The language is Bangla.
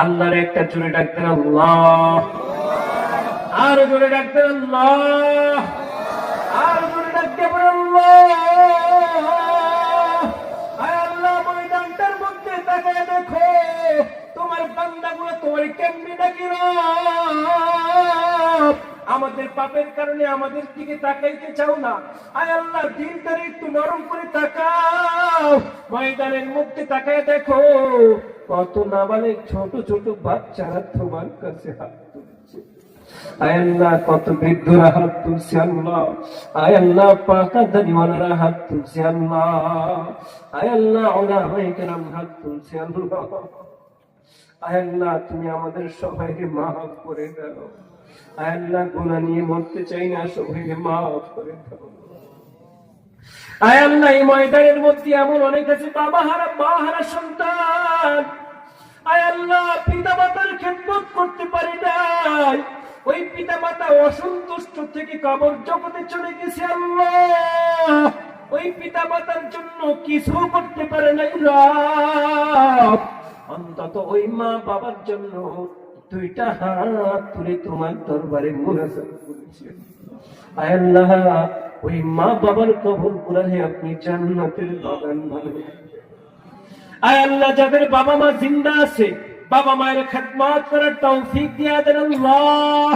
আল্লাহর একটা জোরে ডাকতেন আল্লাহ, আর জোরে ডাকতেন আল্লাহ, আর জোরে ডাকতে পারেন আল্লাহ। ময়দানটার মধ্যে তাকায় দেখো তোমার বান্দাগুলো তোমার কেমনি ডাকি আমাদের পাপের কারণে আমাদের দিকে তাকাইতে চাও না। আয় আল্লাহ, দিলটারে একটু নরম করে তাকাও। ময়দানের মধ্যে তাকায় দেখো কত নাবালিগ ছোট ছোট বাচ্চারা তোমার কাছে হাত তুলছে। আয় আল্লাহ, কত বৃদ্ধরা হাত তুলছে আল্লাহ। আয় আল্লাহ, পাকা দাড়িওয়ালারা হাত তুলছে আল্লাহ। আয় আল্লাহ, উলামায়ে কেরাম হাত তুলছে আল্লাহ। আয় আল্লাহ, তুমি আমাদের সবাইকে মাফ করে দাও। আয় আল্লাহ, গুনাহ নিয়ে মরতে চাই না, সবাইকে মাফ করে দাও। আয় আল্লাহ, এই ময়দানের মধ্যে এমন অনেক আছে বাবা হারা মা হারা সন্তান। আয় আল্লাহ, পিতা মাতার খেদমত করতে পারি নাই, ওই পিতা মাতা অসন্তুষ্ট থেকে কবর জগতে চলে গেছে আল্লাহ। ওই পিতা মাতার জন্য কিছু করতে পারে নাই রব, অন্তত ওই মা বাবার জন্য দুইটা হাত তুলে তোমার দরবারে মুনাজাত করেছি। আয় আল্লাহ, ওই মা বাবার কবর গুলোকে আপনি জান্নাতের বাগান বানাবেন। আয় আল্লাহ, যাদের বাবা মা জিন্দা আছে বাবা মায়ের খেদমত করার তৌফিক দিয়া দেন আল্লাহ।